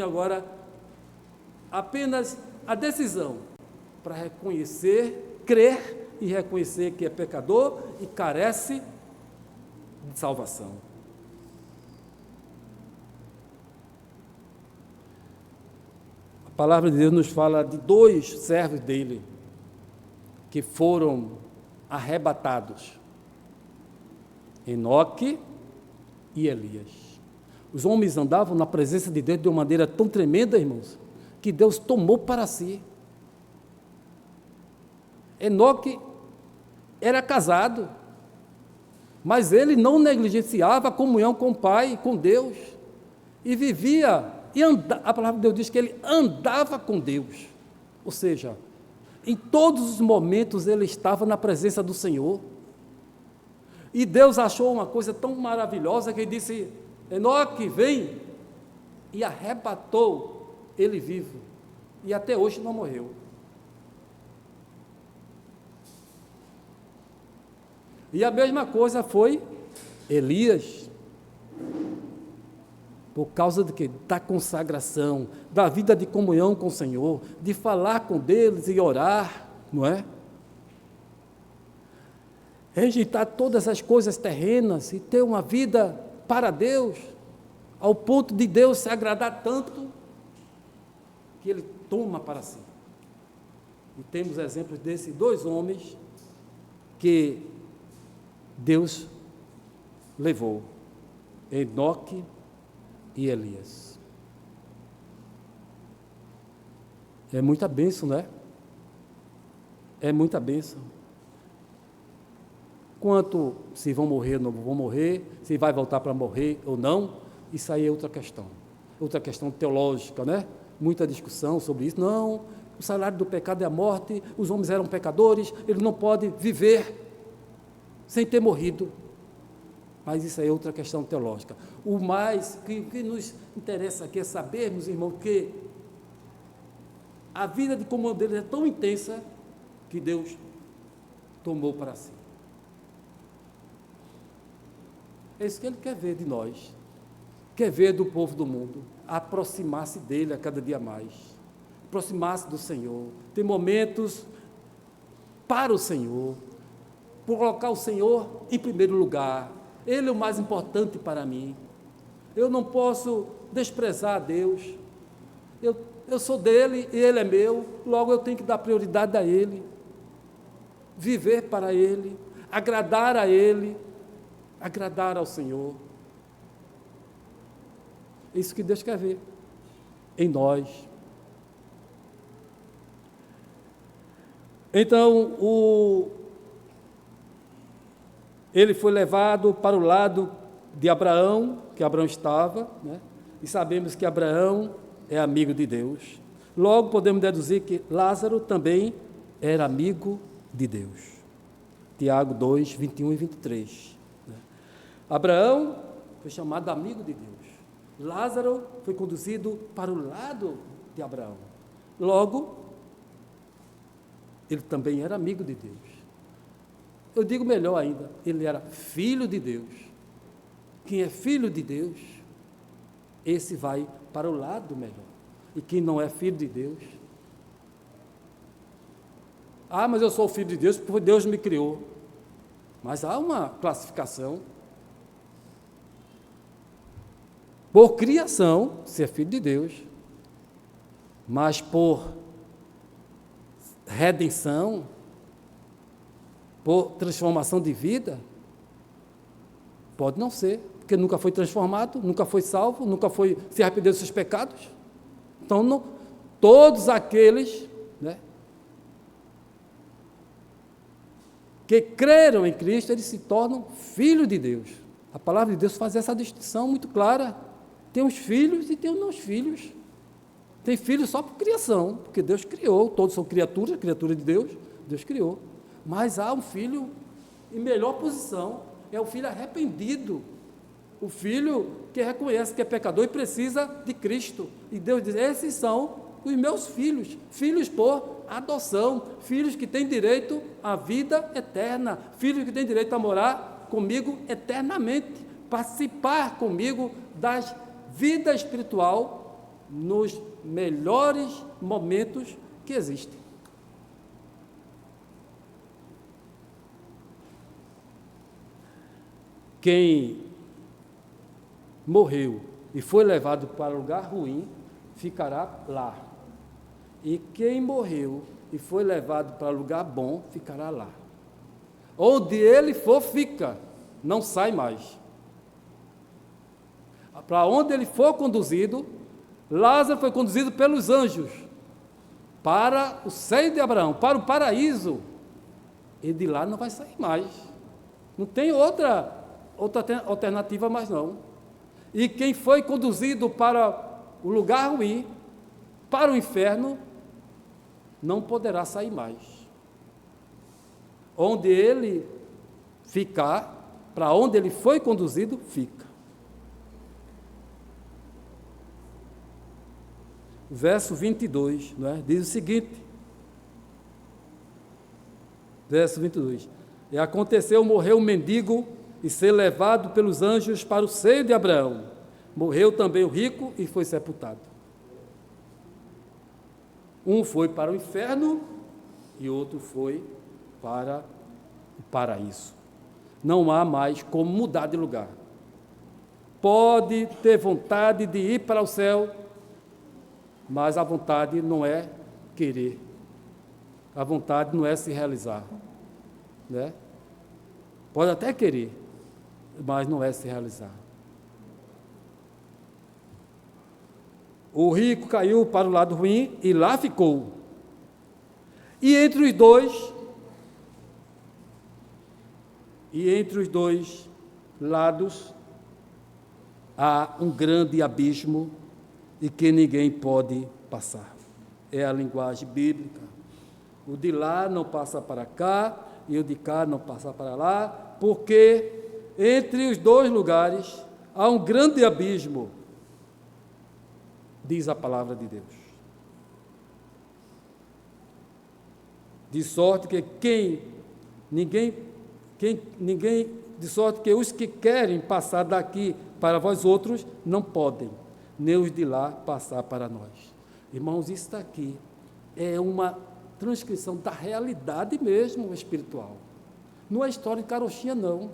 apenas a decisão para reconhecer, crer e reconhecer que é pecador e carece de salvação. A palavra de Deus nos fala de 2 servos dele que foram arrebatados: Enoque e Elias. Os homens andavam na presença de Deus de uma maneira tão tremenda, irmãos, que Deus tomou para si. Enoque era casado, mas ele não negligenciava a comunhão com o Pai, com Deus, e vivia, a palavra de Deus diz que ele andava com Deus, ou seja, em todos os momentos ele estava na presença do Senhor. E Deus achou uma coisa tão maravilhosa que ele disse: Enoque, vem, e arrebatou ele vivo, e até hoje não morreu. E a mesma coisa foi Elias, por causa de quê? Da consagração, da vida de comunhão com o Senhor, de falar com Deus e orar, não é? Rejeitar todas as coisas terrenas e ter uma vida para Deus, ao ponto de Deus se agradar tanto, que Ele toma para si. E temos exemplos desses 2 homens que Deus levou, Enoque e Elias. É muita bênção, não é? É muita bênção. Quanto se vão morrer ou não vão morrer, se vai voltar para morrer ou não, isso aí é outra questão teológica, né? Muita discussão sobre isso. Não, o salário do pecado é a morte, os homens eram pecadores, eles não podem viver sem ter morrido. Mas isso aí é outra questão teológica. O mais que nos interessa aqui é sabermos, irmão, que a vida de comunhão deles é tão intensa que Deus tomou para si. É isso que Ele quer ver de nós, quer ver do povo do mundo, aproximar-se dEle a cada dia mais, aproximar-se do Senhor, ter momentos para o Senhor, colocar o Senhor em primeiro lugar. Ele é o mais importante para mim. Eu não posso desprezar a Deus. Eu sou dele e ele é meu, logo eu tenho que dar prioridade a ele, viver para ele, agradar a ele, agradar ao Senhor. É isso que Deus quer ver em nós. Então, ele foi levado para o lado de Abraão, que Abraão estava, né? E sabemos que Abraão é amigo de Deus. Logo, podemos deduzir que Lázaro também era amigo de Deus. Tiago 2, 21 e 23. Né? Abraão foi chamado amigo de Deus. Lázaro foi conduzido para o lado de Abraão. Logo, ele também era amigo de Deus. Eu digo melhor ainda, ele era filho de Deus. Quem é filho de Deus, esse vai para o lado melhor. E quem não é filho de Deus, mas eu sou filho de Deus porque Deus me criou. Mas há uma classificação. Por criação, você é filho de Deus. Mas por redenção, por transformação de vida, pode não ser, porque nunca foi transformado, nunca foi salvo, nunca foi se arrependeu dos seus pecados. Então, não, todos aqueles, né, que creram em Cristo, eles se tornam filhos de Deus. A palavra de Deus faz essa distinção muito clara. Tem os filhos e tem os não filhos. Tem filhos só por criação, porque Deus criou, todos são criaturas, criatura de Deus, Deus criou. Mas há um filho em melhor posição, é o filho arrependido, o filho que reconhece que é pecador e precisa de Cristo. E Deus diz, esses são os meus filhos, filhos por adoção, filhos que têm direito à vida eterna, filhos que têm direito a morar comigo eternamente, participar comigo das vida espiritual nos melhores momentos que existem. Quem morreu e foi levado para lugar ruim, ficará lá. E quem morreu e foi levado para lugar bom, ficará lá. Onde ele for, fica, não sai mais. Para onde ele for conduzido, Lázaro foi conduzido pelos anjos para o seio de Abraão, para o paraíso. E de lá não vai sair mais. Não tem outra alternativa mais não. E quem foi conduzido para o lugar ruim, para o inferno, não poderá sair mais. Onde ele ficar, para onde ele foi conduzido, fica. Verso 22, não é? Diz o seguinte, verso 22, e aconteceu morrer um mendigo e ser levado pelos anjos para o seio de Abraão. Morreu também o rico e foi sepultado. Um foi para o inferno e outro foi para o paraíso. Não há mais como mudar de lugar. Pode ter vontade de ir para o céu, mas a vontade não é querer. A vontade não é se realizar, né? Pode até querer, mas não é se realizar. O rico caiu para o lado ruim e lá ficou. E entre os dois lados há um grande abismo e que ninguém pode passar. É a linguagem bíblica. O de lá não passa para cá e o de cá não passa para lá, porque entre os dois lugares há um grande abismo, diz a palavra de Deus. De sorte que de sorte que os que querem passar daqui para vós outros não podem, nem os de lá passar para nós. Irmãos, isso daqui é uma transcrição da realidade mesmo espiritual. Não é história de carochinha, não.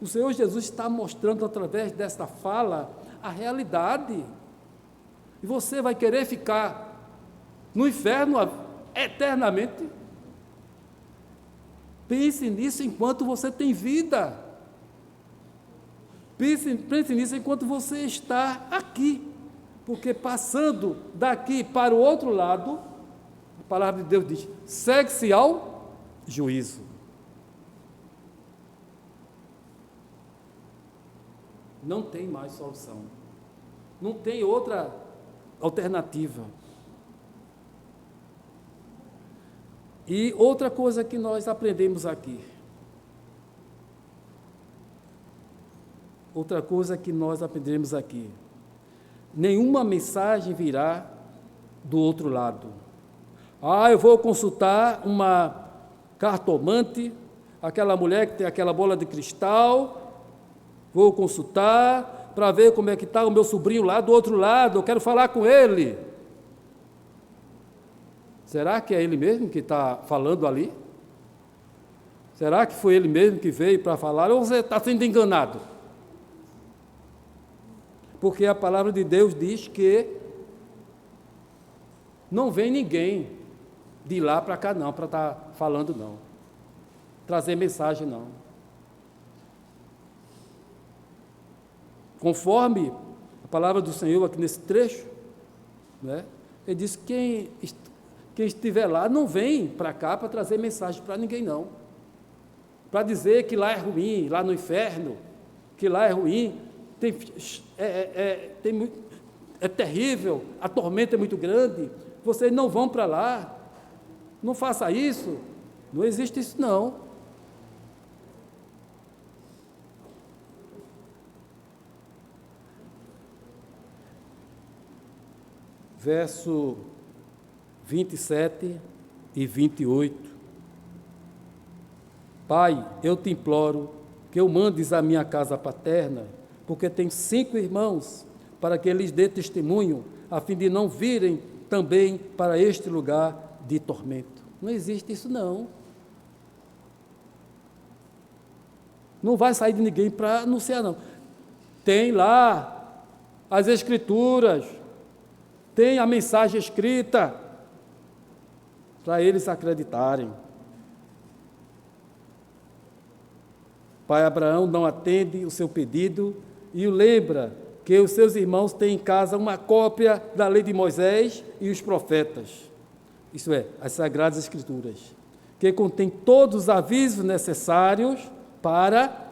O Senhor Jesus está mostrando através desta fala a realidade. E você vai querer ficar no inferno eternamente? Pense nisso enquanto você tem vida. Pense nisso enquanto você está aqui. Porque passando daqui para o outro lado, a palavra de Deus diz, segue-se ao juízo. Não tem mais solução. Não tem outra alternativa. E outra coisa que nós aprendemos aqui. Outra coisa que nós aprendemos aqui. Nenhuma mensagem virá do outro lado. Eu vou consultar uma cartomante, aquela mulher que tem aquela bola de cristal, vou consultar para ver como é que está o meu sobrinho lá do outro lado, eu quero falar com ele. Será que é ele mesmo que está falando ali? Será que foi ele mesmo que veio para falar, ou você está sendo enganado? Porque a palavra de Deus diz que não vem ninguém de lá para cá não, para estar falando não, trazer mensagem não. Conforme a palavra do Senhor aqui nesse trecho, né, ele diz que quem estiver lá não vem para cá para trazer mensagem para ninguém não, para dizer que lá é ruim, lá no inferno, que lá é ruim, é terrível, a tormenta é muito grande, vocês não vão para lá, não faça isso, não existe isso não. Verso 27 e 28. Pai, eu te imploro que eu mandes à minha casa paterna, porque tenho 5 irmãos, para que eles dê testemunho, a fim de não virem também para este lugar de tormento. Não existe isso não. Não vai sair de ninguém para anunciar não. Tem lá as escrituras, tem a mensagem escrita, para eles acreditarem. Pai Abraão não atende o seu pedido e o lembra que os seus irmãos têm em casa uma cópia da lei de Moisés e os profetas, isto é, as Sagradas Escrituras, que contém todos os avisos necessários para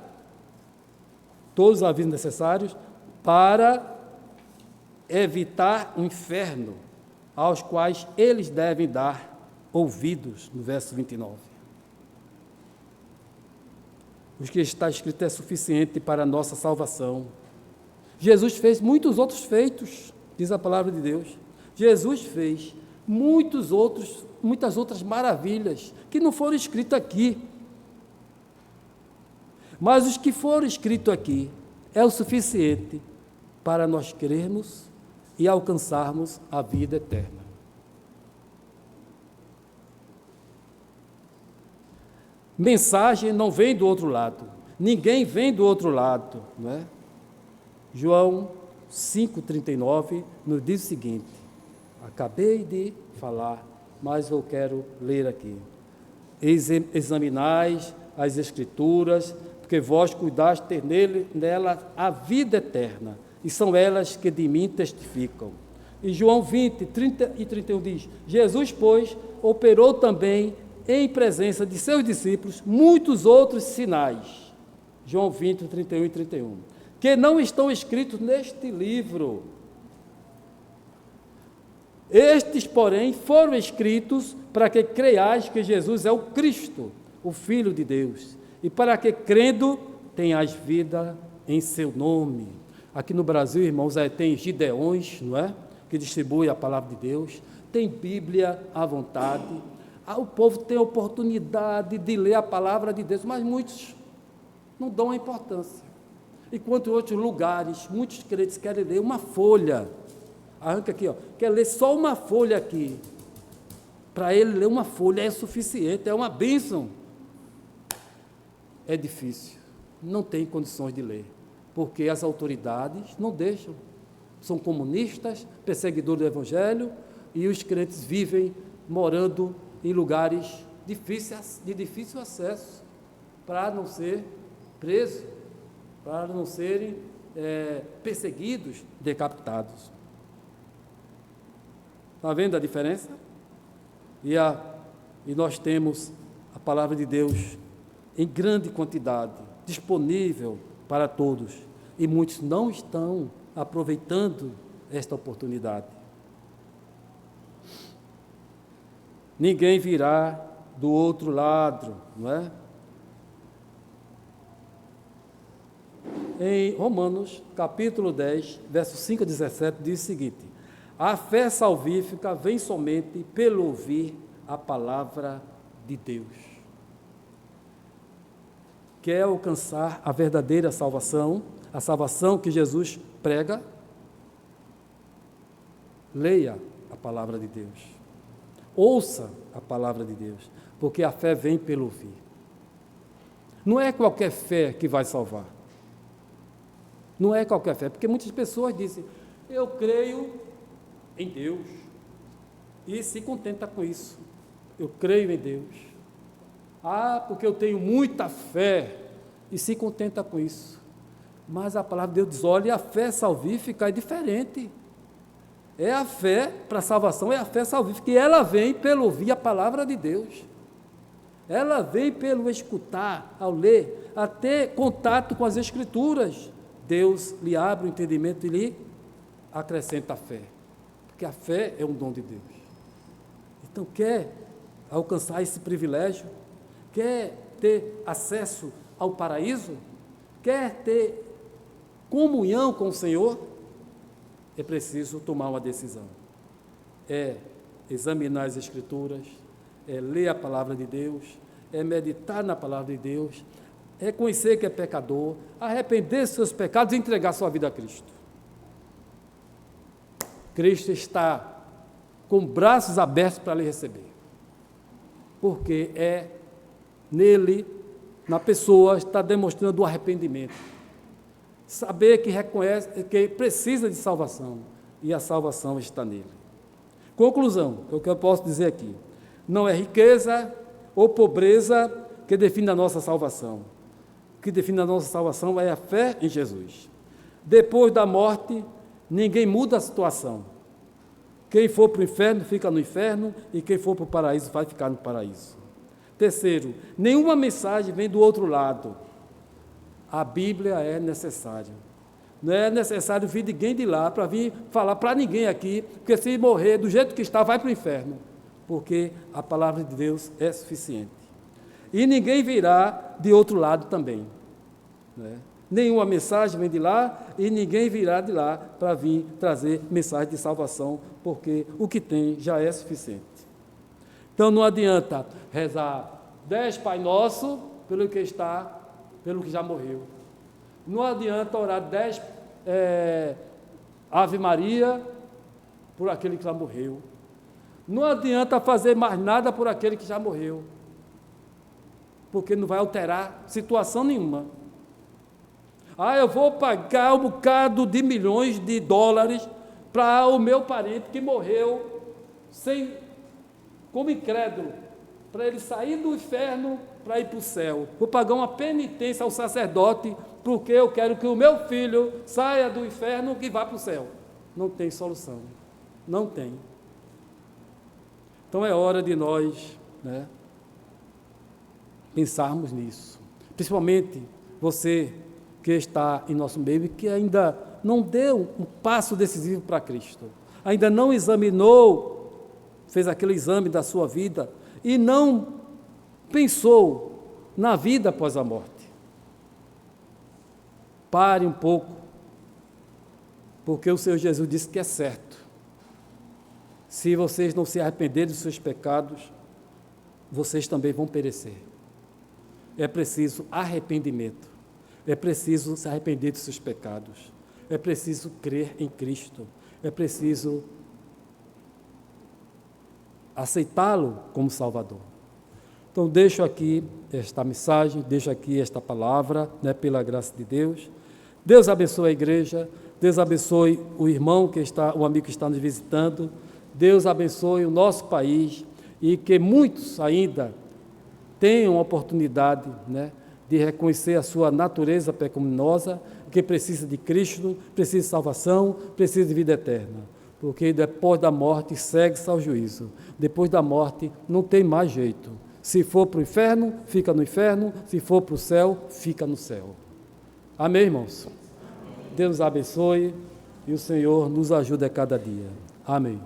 evitar o inferno, aos quais eles devem dar ouvidos, no verso 29. O que está escrito é suficiente para a nossa salvação. Jesus fez muitos outros feitos, diz a palavra de Deus. Jesus fez muitas outras maravilhas, que não foram escritas aqui. Mas os que foram escritos aqui é o suficiente para nós crermos e alcançarmos a vida eterna. Mensagem não vem do outro lado, ninguém vem do outro lado, não é? João 5,39 nos diz o seguinte, acabei de falar, mas eu quero ler aqui. Examinais as Escrituras, porque vós cuidaste ter nela a vida eterna, e são elas que de mim testificam. E João 20, 30 e 31 diz, Jesus, pois, operou também em presença de seus discípulos muitos outros sinais. João 20, 31 e 31. Que não estão escritos neste livro. Estes, porém, foram escritos para que creiais que Jesus é o Cristo, o Filho de Deus, e para que, crendo, tenhais vida em seu nome. Aqui no Brasil, irmãos, tem Gideões, não é? Que distribui a palavra de Deus, tem Bíblia à vontade, o povo tem a oportunidade de ler a palavra de Deus, mas muitos não dão a importância. Enquanto em outros lugares, muitos crentes querem ler uma folha arranca aqui, ó, quer ler só uma folha aqui. Para ele ler uma folha é suficiente, é uma bênção. É difícil, não tem condições de ler, porque as autoridades não deixam. São comunistas, perseguidores do Evangelho, e os crentes vivem morando em lugares de difícil acesso, para não ser presos, para não serem perseguidos, decapitados. Está vendo a diferença? E nós temos a palavra de Deus em grande quantidade, disponível para todos, e muitos não estão aproveitando esta oportunidade. Ninguém virá do outro lado, não é? Em Romanos, capítulo 10, verso 5 a 17, diz o seguinte: a fé salvífica vem somente pelo ouvir a palavra de Deus. Quer alcançar a verdadeira salvação, a salvação que Jesus prega? Leia a palavra de Deus. Ouça a palavra de Deus, porque a fé vem pelo ouvir. Não é qualquer fé que vai salvar. Não é qualquer fé, porque muitas pessoas dizem, eu creio em Deus, e se contenta com isso. Eu creio em Deus. Porque eu tenho muita fé, e se contenta com isso. Mas a palavra de Deus diz, olha, a fé salvífica é diferente. É a fé para a salvação, é a fé salvífica, e ela vem pelo ouvir a palavra de Deus. Ela vem pelo escutar, ao ler, a ter contato com as Escrituras. Deus lhe abre o entendimento e lhe acrescenta a fé. Porque a fé é um dom de Deus. Então, quer alcançar esse privilégio? Quer ter acesso ao paraíso? Quer ter comunhão com o Senhor? É preciso tomar uma decisão. É examinar as Escrituras, é ler a palavra de Deus, é meditar na palavra de Deus, é reconhecer que é pecador, arrepender dos seus pecados e entregar sua vida a Cristo. Cristo está com braços abertos para lhe receber, porque é nele, na pessoa, está demonstrando o arrependimento. Saber que reconhece, que precisa de salvação, e a salvação está nele. Conclusão, o que eu posso dizer aqui, não é riqueza ou pobreza que define a nossa salvação. O que define a nossa salvação é a fé em Jesus. Depois da morte, ninguém muda a situação. Quem for para o inferno, fica no inferno, e quem for para o paraíso, vai ficar no paraíso. Terceiro, nenhuma mensagem vem do outro lado. A Bíblia é necessária. Não é necessário vir ninguém de lá para vir falar para ninguém aqui, porque se morrer do jeito que está, vai para o inferno. Porque a palavra de Deus é suficiente. E ninguém virá de outro lado também. Né? Nenhuma mensagem vem de lá e ninguém virá de lá para vir trazer mensagem de salvação, porque o que tem já é suficiente. Então não adianta rezar 10 Pai Nosso pelo que já morreu. Não adianta orar 10 Ave Maria por aquele que já morreu. Não adianta fazer mais nada por aquele que já morreu, porque não vai alterar situação nenhuma. Eu vou pagar um bocado de milhões de dólares para o meu parente que morreu como incrédulo, para ele sair do inferno para ir para o céu. Vou pagar uma penitência ao sacerdote, porque eu quero que o meu filho saia do inferno e vá para o céu. Não tem solução. Não tem. Então é hora de nós, pensarmos nisso. Principalmente você que está em nosso meio e que ainda não deu um passo decisivo para Cristo. Ainda não examinou, fez aquele exame da sua vida e não pensou na vida após a morte. Pare um pouco, porque o Senhor Jesus disse que é certo. Se vocês não se arrependerem dos seus pecados, vocês também vão perecer. É preciso arrependimento. É preciso se arrepender dos seus pecados. É preciso crer em Cristo. é preciso aceitá-lo como Salvador. Então, deixo aqui esta mensagem, deixo aqui esta palavra, né, pela graça de Deus. Deus abençoe a igreja, Deus abençoe o irmão o amigo que está nos visitando, Deus abençoe o nosso país e que muitos ainda tenham a oportunidade, né, de reconhecer a sua natureza pecaminosa, que precisa de Cristo, precisa de salvação, precisa de vida eterna. Porque depois da morte segue-se ao juízo. Depois da morte não tem mais jeito. Se for para o inferno, fica no inferno. Se for para o céu, fica no céu. Amém, irmãos? Deus nos abençoe e o Senhor nos ajude a cada dia. Amém.